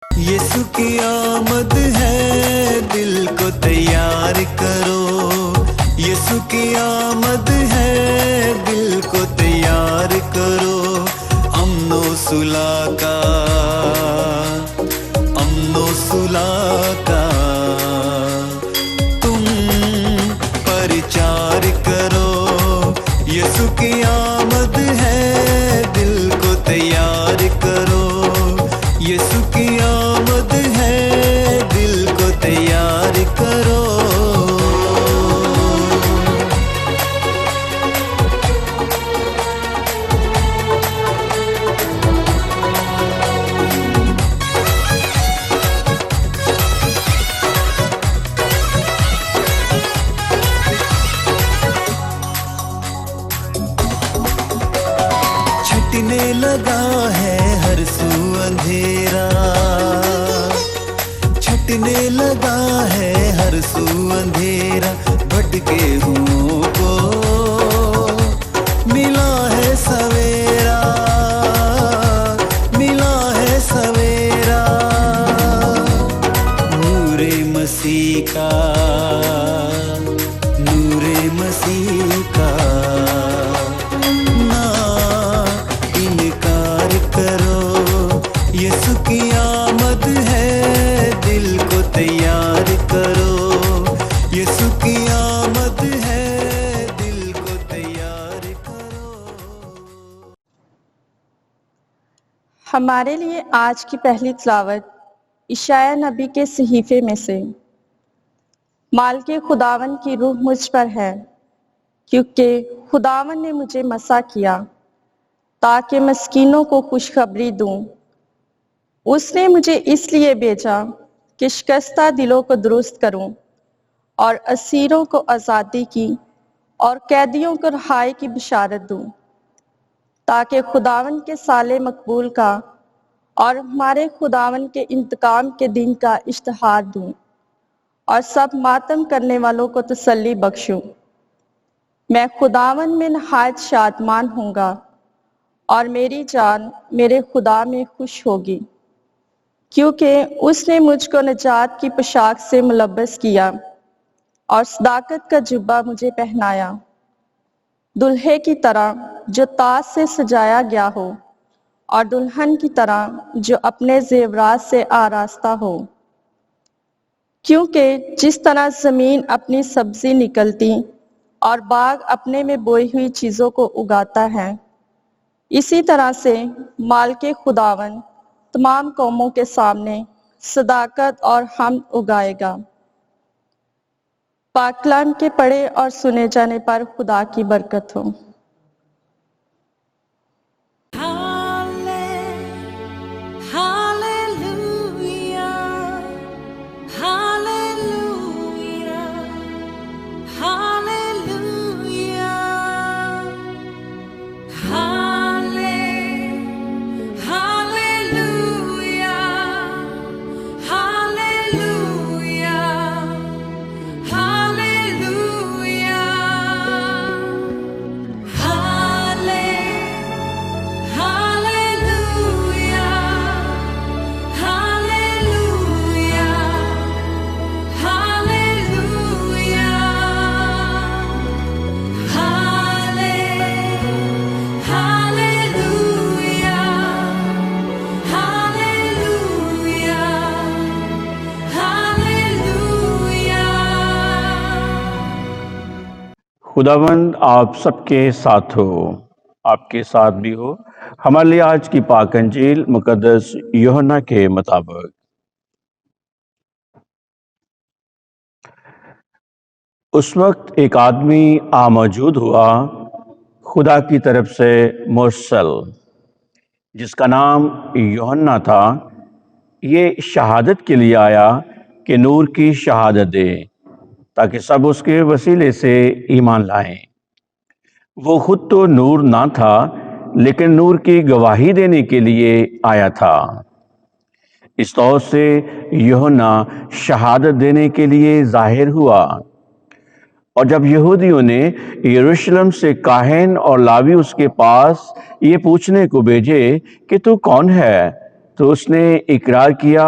یسوع کی آمد ہے، دل کو تیار کرو، یسوع کی آمد ہے، دل کو تیار کرو، امن و صلح کا، امن و صلح کا تم پرچار کرو، یسوع کی آمد ہے، دل کو تیار کرو، یسوع کی آمد ہے، دل کو تیار کرو۔ چھٹنے لگا ہے ہر سو اندھیرا، چھٹنے لگا ہے ہر سو اندھیرا، بھٹکے ہوں کو ملا ہے سویرا، ملا ہے سویرا، نور مسیح کا، نور مسیح کا یسوع کی آمد ہے، دل کو تیار کرو، یسوع کی آمد ہے، دل کو تیار کرو۔ ہمارے لیے آج کی پہلی تلاوت اشعیاء نبی کے صحیفے میں سے۔ مالک خداوند کی روح مجھ پر ہے، کیونکہ خداوند نے مجھے مسا کیا تاکہ مسکینوں کو خوشخبری دوں۔ اس نے مجھے اس لیے بھیجا کہ شکستہ دلوں کو درست کروں اور اسیروں کو آزادی کی اور قیدیوں کو رہائی کی بشارت دوں، تاکہ خداوند کے سال مقبول کا اور ہمارے خداوند کے انتقام کے دن کا اشتہار دوں اور سب ماتم کرنے والوں کو تسلی بخشوں۔ میں خداوند میں نہایت شادمان ہوں گا اور میری جان میرے خدا میں خوش ہوگی، کیونکہ اس نے مجھ کو نجات کی پوشاک سے ملبس کیا اور صداقت کا جبہ مجھے پہنایا، دلہے کی طرح جو تاج سے سجایا گیا ہو اور دلہن کی طرح جو اپنے زیورات سے آراستہ ہو۔ کیونکہ جس طرح زمین اپنی سبزی نکلتی اور باغ اپنے میں بوئی ہوئی چیزوں کو اگاتا ہے، اسی طرح سے مالک خداوند تمام قوموں کے سامنے صداقت اور حمد اگائے گا۔ پاک کلام کے پڑھے اور سنے جانے پر خدا کی برکت ہو۔ خداوند آپ سب کے ساتھ ہو، آپ کے ساتھ بھی ہو۔ ہمارے لیے آج کی پاک انجیل مقدس یوحنا کے مطابق۔ اس وقت ایک آدمی موجود ہوا خدا کی طرف سے مرسل، جس کا نام یوحنا تھا۔ یہ شہادت کے لیے آیا کہ نور کی شہادت دے، تاکہ سب اس کے وسیلے سے ایمان لائیں۔ وہ خود تو نور نہ تھا، لیکن نور کی گواہی دینے کے لیے آیا تھا۔ اس طور سے یوحنا شہادت دینے کے لیے ظاہر ہوا۔ اور جب یہودیوں نے یروشلم سے کاہن اور لاوی اس کے پاس یہ پوچھنے کو بھیجے کہ تو کون ہے، تو اس نے اقرار کیا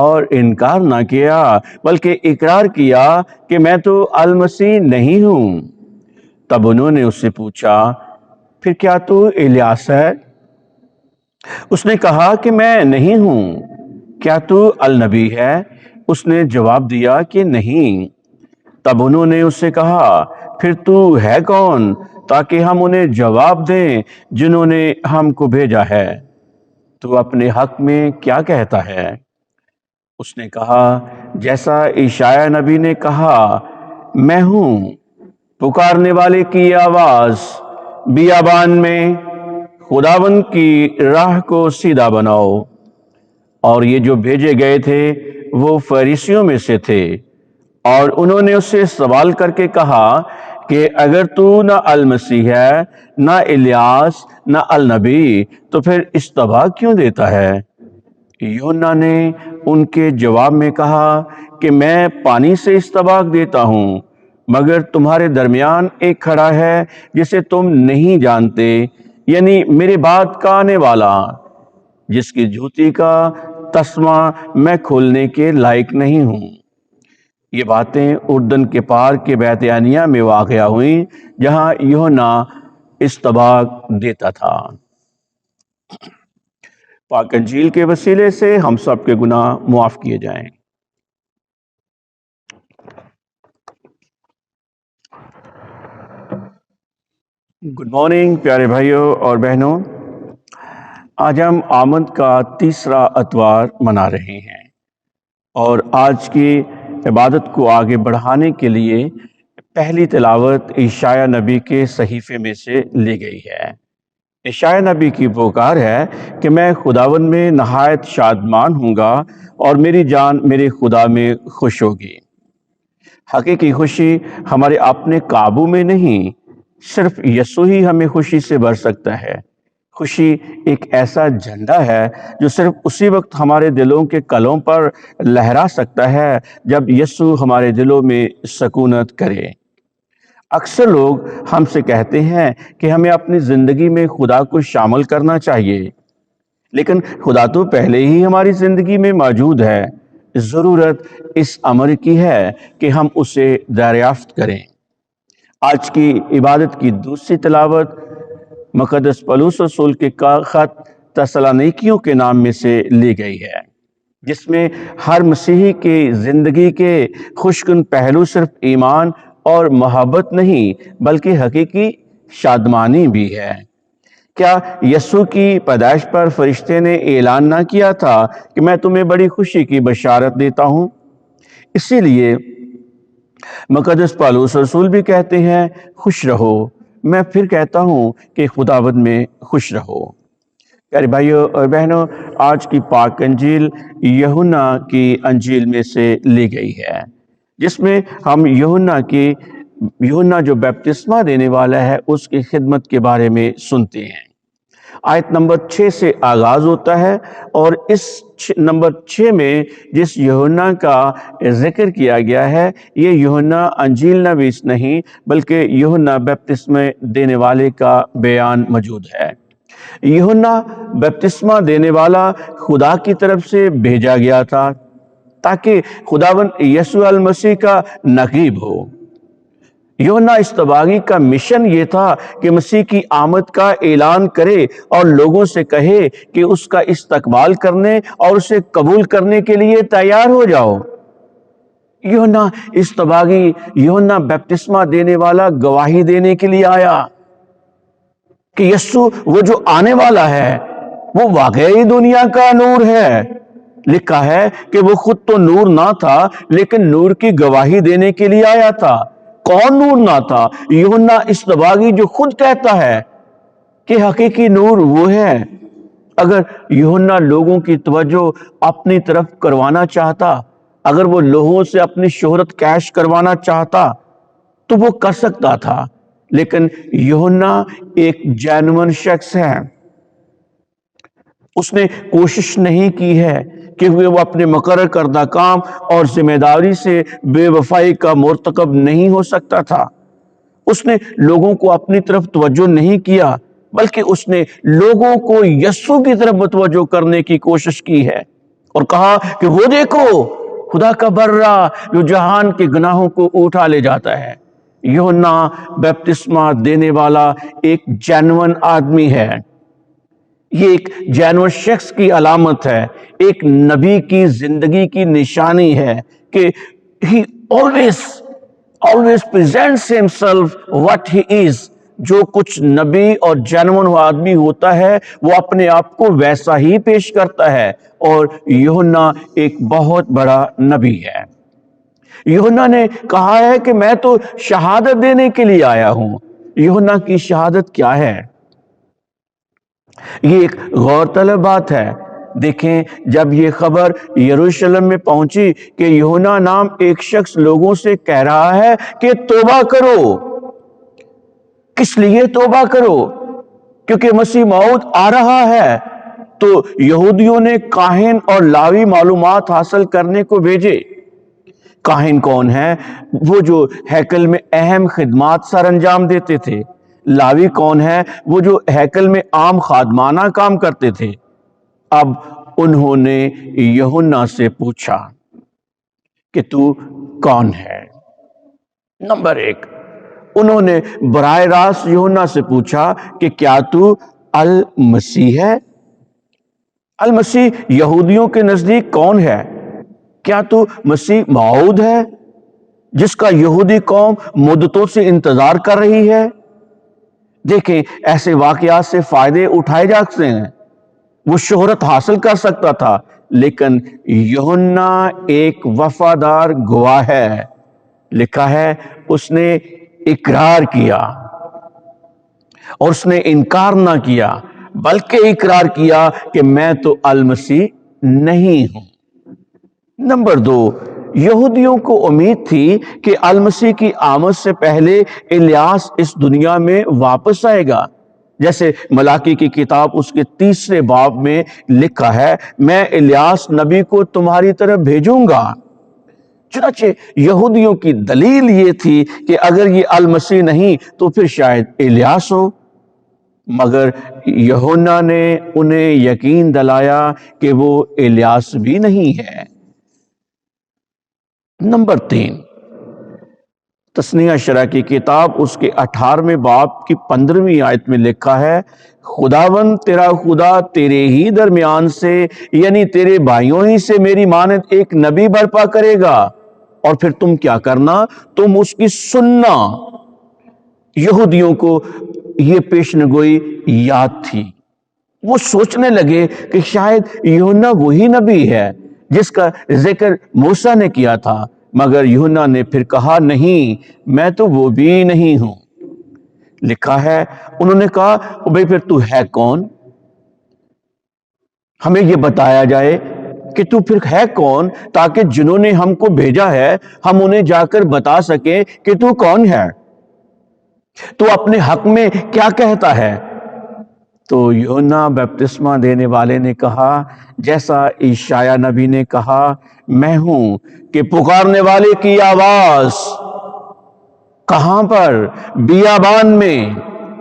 اور انکار نہ کیا، بلکہ اقرار کیا کہ میں تو المسیح نہیں ہوں۔ تب انہوں نے اس سے پوچھا، پھر کیا تو الیاس ہے؟ اس نے کہا کہ میں نہیں ہوں۔ کیا تو النبی ہے؟ اس نے جواب دیا کہ نہیں۔ تب انہوں نے اس سے کہا، پھر تو ہے کون تاکہ ہم انہیں جواب دیں جنہوں نے ہم کو بھیجا ہے؟ تو اپنے حق میں کیا کہتا ہے؟ اس نے کہا، جیسا اشعیاء نبی نے کہا، میں ہوں پکارنے والے کی آواز بیابان میں، خداوند کی راہ کو سیدھا بناؤ۔ اور یہ جو بھیجے گئے تھے وہ فریسیوں میں سے تھے، اور انہوں نے اس سے سوال کر کے کہا کہ اگر تو نہ المسیح ہے، نہ الیاس، نہ النبی، تو پھر استباغ کیوں دیتا ہے؟ یوحنا نے ان کے جواب میں کہا کہ میں پانی سے استباغ دیتا ہوں، مگر تمہارے درمیان ایک کھڑا ہے جسے تم نہیں جانتے، یعنی میرے بعد کا آنے والا، جس کی جوتی کا تسمہ میں کھولنے کے لائق نہیں ہوں۔ یہ باتیں اردن کے پار کے بیت عنیہ میں واقع ہوئیں، جہاں یوحنا استباغ دیتا تھا۔ پاک انجیل کے وسیلے سے ہم سب کے گناہ معاف کیے جائیں۔ گڈ مارننگ پیارے بھائیوں اور بہنوں، آج ہم آمد کا تیسرا اتوار منا رہے ہیں، اور آج کی عبادت کو آگے بڑھانے کے لیے پہلی تلاوت اشعیاء نبی کے صحیفے میں سے لی گئی ہے۔ اشعیاء نبی کی پکار ہے کہ میں خداوند میں نہایت شادمان ہوں گا، اور میری جان میرے خدا میں خوش ہوگی۔ حقیقی خوشی ہمارے اپنے قابو میں نہیں، صرف یسوع ہی ہمیں خوشی سے بھر سکتا ہے۔ خوشی ایک ایسا جھنڈا ہے جو صرف اسی وقت ہمارے دلوں کے کلوں پر لہرا سکتا ہے جب یسوع ہمارے دلوں میں سکونت کرے۔ اکثر لوگ ہم سے کہتے ہیں کہ ہمیں اپنی زندگی میں خدا کو شامل کرنا چاہیے، لیکن خدا تو پہلے ہی ہماری زندگی میں موجود ہے۔ ضرورت اس امر کی ہے کہ ہم اسے دریافت کریں۔ آج کی عبادت کی دوسری تلاوت مقدس پولس رسول کے خط تسالونیکیوں کے نام میں سے لی گئی ہے، جس میں ہر مسیحی کی زندگی کے خوشگن پہلو صرف ایمان اور محبت نہیں بلکہ حقیقی شادمانی بھی ہے۔ کیا یسوع کی پیدائش پر فرشتے نے اعلان نہ کیا تھا کہ میں تمہیں بڑی خوشی کی بشارت دیتا ہوں؟ اسی لیے مقدس پولس رسول بھی کہتے ہیں، خوش رہو۔ میں پھر کہتا ہوں کہ خداوند میں خوش رہو۔ پیارے بھائیوں اور بہنوں، آج کی پاک انجیل یوحنا کی انجیل میں سے لی گئی ہے، جس میں ہم یوحنا جو بپتسمہ دینے والا ہے اس کی خدمت کے بارے میں سنتے ہیں۔ آیت نمبر 6 سے آغاز ہوتا ہے، اور اس نمبر 6 میں جس یوحنا کا ذکر کیا گیا ہے، یہ یوحنا انجیل نویس نہیں بلکہ یوحنا بپتسمہ دینے والے کا بیان موجود ہے۔ یوحنا بپتسمہ دینے والا خدا کی طرف سے بھیجا گیا تھا تاکہ خداوند یسوع المسیح کا نقیب ہو۔ یوحنا استباغی کا مشن یہ تھا کہ مسیح کی آمد کا اعلان کرے اور لوگوں سے کہے کہ اس کا استقبال کرنے اور اسے قبول کرنے کے لیے تیار ہو جاؤ۔ یوحنا استباغی، یوحنا بپتسمہ دینے والا، گواہی دینے کے لیے آیا کہ یسوع وہ جو آنے والا ہے وہ واقعی دنیا کا نور ہے۔ لکھا ہے کہ وہ خود تو نور نہ تھا لیکن نور کی گواہی دینے کے لیے آیا تھا۔ کون نور نہ تھا؟ یوحنا استباغی، جو خود کہتا ہے کہ حقیقی نور وہ ہے۔ اگر یوحنا لوگوں کی توجہ اپنی طرف کروانا چاہتا، اگر وہ لوگوں سے اپنی شہرت کیش کروانا چاہتا تو وہ کر سکتا تھا، لیکن یوحنا ایک جینوئن شخص ہے۔ اس نے کوشش نہیں کی ہے کہ وہ اپنے مقرر کردہ کام اور ذمہ داری سے بے وفائی کا مرتکب نہیں ہو سکتا تھا۔ اس نے لوگوں کو اپنی طرف توجہ نہیں کیا بلکہ اس نے لوگوں کو یسوع کی طرف متوجہ کرنے کی کوشش کی ہے اور کہا کہ وہ دیکھو خدا کا برہ جو جہان کے گناہوں کو اٹھا لے جاتا ہے۔ یوحنا بپتسمہ دینے والا ایک جینون آدمی ہے، یہ ایک جینون شخص کی علامت ہے، ایک نبی کی زندگی کی نشانی ہے کہ he always presents himself what he is۔ جو کچھ نبی اور جینون آدمی ہوتا ہے وہ اپنے آپ کو ویسا ہی پیش کرتا ہے، اور یوحنا ایک بہت بڑا نبی ہے۔ یوحنا نے کہا ہے کہ میں تو شہادت دینے کے لیے آیا ہوں۔ یوحنا کی شہادت کیا ہے؟ یہ ایک غور طلب بات ہے۔ دیکھیں، جب یہ خبر یروشلم میں پہنچی کہ یوحنا نام ایک شخص لوگوں سے کہہ رہا ہے کہ توبہ کرو۔ کس لیے توبہ کرو؟ کیونکہ مسیح موعود آ رہا ہے۔ تو یہودیوں نے کاہن اور لاوی معلومات حاصل کرنے کو بھیجے۔ کاہن کون ہے؟ وہ جو ہیکل میں اہم خدمات سر انجام دیتے تھے۔ لاوی کون ہے؟ وہ جو ہیکل میں عام خادمانہ کام کرتے تھے۔ اب انہوں نے یوحنا سے پوچھا کہ تو کون ہے؟ نمبر 1، انہوں نے براہ راست یوحنا سے پوچھا کہ کیا تو المسیح ہے؟ المسیح یہودیوں کے نزدیک کون ہے؟ کیا تو مسیح موعود ہے جس کا یہودی قوم مدتوں سے انتظار کر رہی ہے؟ دیکھیں، ایسے واقعات سے فائدے اٹھائے جا سکتے ہیں۔ وہ شہرت حاصل کر سکتا تھا، لیکن یوحنا ایک وفادار گواہ ہے۔ لکھا ہے اس نے اقرار کیا، اور اس نے انکار نہ کیا، بلکہ اقرار کیا کہ میں تو المسیح نہیں ہوں۔ نمبر 2، یہودیوں کو امید تھی کہ المسیح کی آمد سے پہلے الیاس اس دنیا میں واپس آئے گا، جیسے ملاکی کی کتاب اس کے 3 باب میں لکھا ہے، میں الیاس نبی کو تمہاری طرف بھیجوں گا۔ چنانچہ یہودیوں کی دلیل یہ تھی کہ اگر یہ المسیح نہیں تو پھر شاید الیاس ہو، مگر یوحنا نے انہیں یقین دلایا کہ وہ الیاس بھی نہیں ہے۔ نمبر 3، تثنیہ شرح کی کتاب اس کے 18 باب کی 15 آیت میں لکھا ہے، خداوند تیرا خدا تیرے ہی درمیان سے، یعنی تیرے بھائیوں ہی سے میری مانند ایک نبی برپا کرے گا، اور پھر تم کیا کرنا؟ تم اس کی سننا۔ یہودیوں کو یہ پیشنگوئی یاد تھی۔ وہ سوچنے لگے کہ شاید یوحنا وہی نبی ہے جس کا ذکر موسیٰ نے کیا تھا، مگر یوحنا نے پھر کہا، نہیں، میں تو وہ بھی نہیں ہوں۔ لکھا ہے انہوں نے کہا، بھئی پھر تو ہے کون؟ ہمیں یہ بتایا جائے کہ تو پھر ہے کون، تاکہ جنہوں نے ہم کو بھیجا ہے ہم انہیں جا کر بتا سکیں کہ تو کون ہے، تو اپنے حق میں کیا کہتا ہے؟ تو یوحنا بپتسمہ دینے والے نے کہا، جیسا اشعیا نبی نے کہا، میں ہوں کہ پکارنے والے کی آواز۔ کہاں پر؟ بیابان میں۔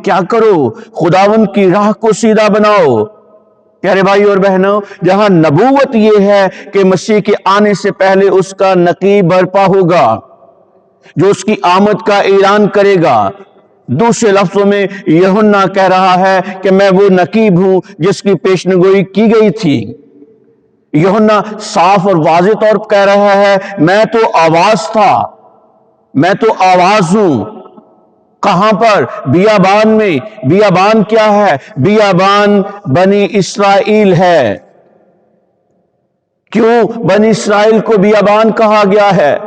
کیا کرو؟ خداوند کی راہ کو سیدھا بناؤ۔ پیارے بھائی اور بہنوں، جہاں نبوت یہ ہے کہ مسیح کے آنے سے پہلے اس کا نقیب برپا ہوگا جو اس کی آمد کا اعلان کرے گا۔ دوسرے لفظوں میں یوحنا کہہ رہا ہے کہ میں وہ نقیب ہوں جس کی پیشنگوئی کی گئی تھی۔ یوحنا صاف اور واضح طور پر کہہ رہا ہے، میں تو آواز تھا، میں تو آواز ہوں۔ کہاں پر؟ بیابان میں۔ بیابان کیا ہے؟ بیابان بنی اسرائیل ہے۔ کیوں بنی اسرائیل کو بیابان کہا گیا ہے؟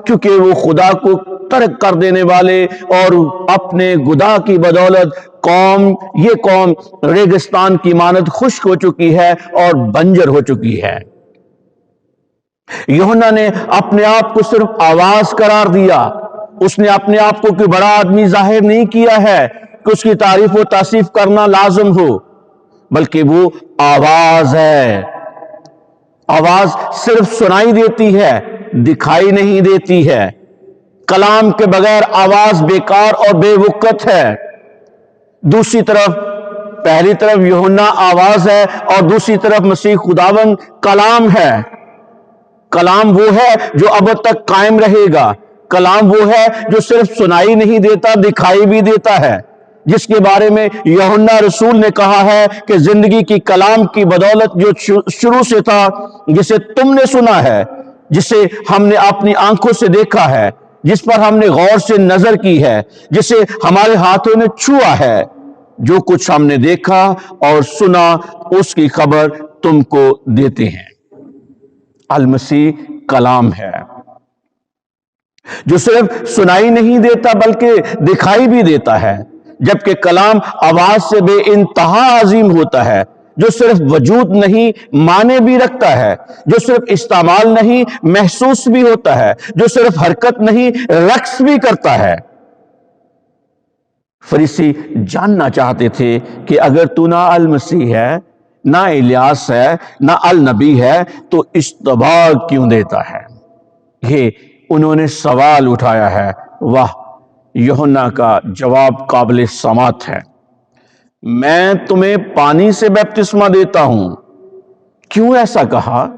کیونکہ وہ خدا کو ترک کر دینے والے اور اپنے گناہ کی بدولت یہ قوم ریگستان کی مانند خشک ہو چکی ہے اور بنجر ہو چکی ہے۔ یوحنا نے اپنے آپ کو صرف آواز قرار دیا۔ اس نے اپنے آپ کو کوئی بڑا آدمی ظاہر نہیں کیا ہے کہ اس کی تعریف و توصیف کرنا لازم ہو، بلکہ وہ آواز ہے۔ آواز صرف سنائی دیتی ہے، دکھائی نہیں دیتی ہے۔ کلام کے بغیر آواز بیکار اور بے وقت ہے۔ دوسری طرف پہلی طرف یوحنا آواز ہے اور دوسری طرف مسیح خداوند کلام ہے۔ کلام وہ ہے جو اب تک قائم رہے گا، کلام وہ ہے جو صرف سنائی نہیں دیتا، دکھائی بھی دیتا ہے، جس کے بارے میں یوحنا رسول نے کہا ہے کہ زندگی کی کلام کی بدولت جو شروع سے تھا، جسے تم نے سنا ہے، جسے ہم نے اپنی آنکھوں سے دیکھا ہے، جس پر ہم نے غور سے نظر کی ہے، جسے ہمارے ہاتھوں نے چھوا ہے، جو کچھ ہم نے دیکھا اور سنا اس کی خبر تم کو دیتے ہیں۔ المسیح کلام ہے جو صرف سنائی نہیں دیتا بلکہ دکھائی بھی دیتا ہے، جبکہ کلام آواز سے بے انتہا عظیم ہوتا ہے، جو صرف وجود نہیں معنی بھی رکھتا ہے، جو صرف استعمال نہیں محسوس بھی ہوتا ہے، جو صرف حرکت نہیں رقص بھی کرتا ہے۔ فریسی جاننا چاہتے تھے کہ اگر تو نہ المسیح ہے، نہ الیاس ہے، نہ النبی ہے تو اشتباہ کیوں دیتا ہے؟ یہ انہوں نے سوال اٹھایا ہے۔ واہ، یوحنا کا جواب قابل سماعت ہے۔ میں تمہیں پانی سے بپتسمہ دیتا ہوں۔ کیوں ایسا کہا؟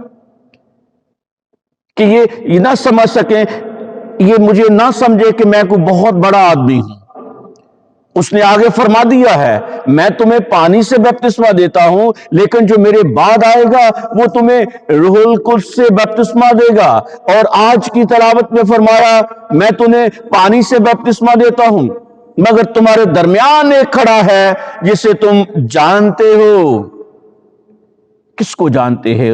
کہ یہ نہ سمجھ سکیں، یہ مجھے نہ سمجھے کہ میں کوئی بہت بڑا آدمی ہوں۔ اس نے آگے فرما دیا ہے، میں تمہیں پانی سے بپتسمہ دیتا ہوں، لیکن جو میرے بعد آئے گا وہ تمہیں روح القدس سے بپتسمہ دے گا۔ اور آج کی تلاوت میں فرمایا، میں تمہیں پانی سے بپتسمہ دیتا ہوں، مگر تمہارے درمیان ایک کھڑا ہے جسے تم جانتے ہو۔ کس کو جانتے ہیں؟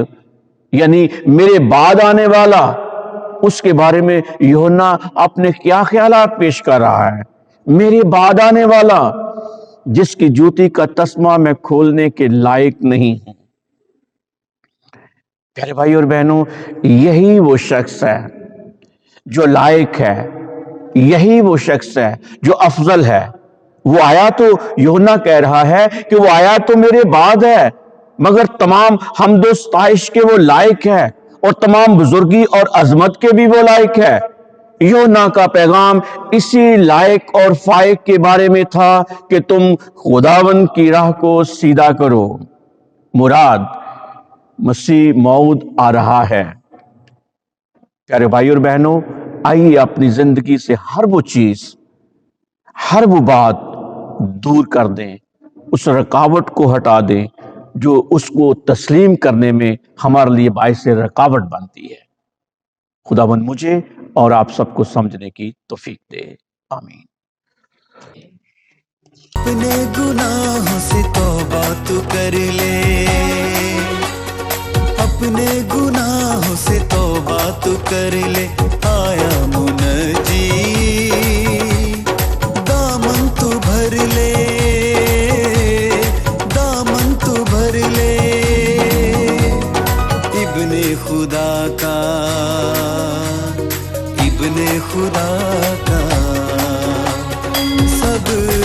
یعنی میرے بعد آنے والا۔ اس کے بارے میں یوحنا اپنے کیا خیالات پیش کر رہا ہے؟ میرے بعد آنے والا، جس کی جوتی کا تسمہ میں کھولنے کے لائق نہیں ہوں۔ پیارے بھائی اور بہنوں، یہی وہ شخص ہے جو لائق ہے، یہی وہ شخص ہے جو افضل ہے۔ وہ آیا تو یوحنا کہہ رہا ہے کہ وہ آیا تو میرے بعد ہے، مگر تمام حمد و ستائش کے وہ لائق ہے، اور تمام بزرگی اور عظمت کے بھی وہ لائق ہے۔ یوحنا کا پیغام اسی لائق اور فائق کے بارے میں تھا کہ تم خداوند کی راہ کو سیدھا کرو۔ مراد مسیح موعود آ رہا ہے۔ پیارے بھائی اور بہنوں، آئیے اپنی زندگی سے ہر وہ چیز، ہر وہ بات دور کر دیں، اس رکاوٹ کو ہٹا دیں جو اس کو تسلیم کرنے میں ہمارے لیے باعث رکاوٹ بنتی ہے۔ خداوند مجھے اور آپ سب کو سمجھنے کی توفیق دے، آمین۔ اپنے گناہوں سے توبہ تو کر لے، اپنے گناہوں سے توبہ تو کر لے، آیا منجی دامن تو بھر لے، دامن تو بھر لے، ابن خدا کا، ابن خدا کا سب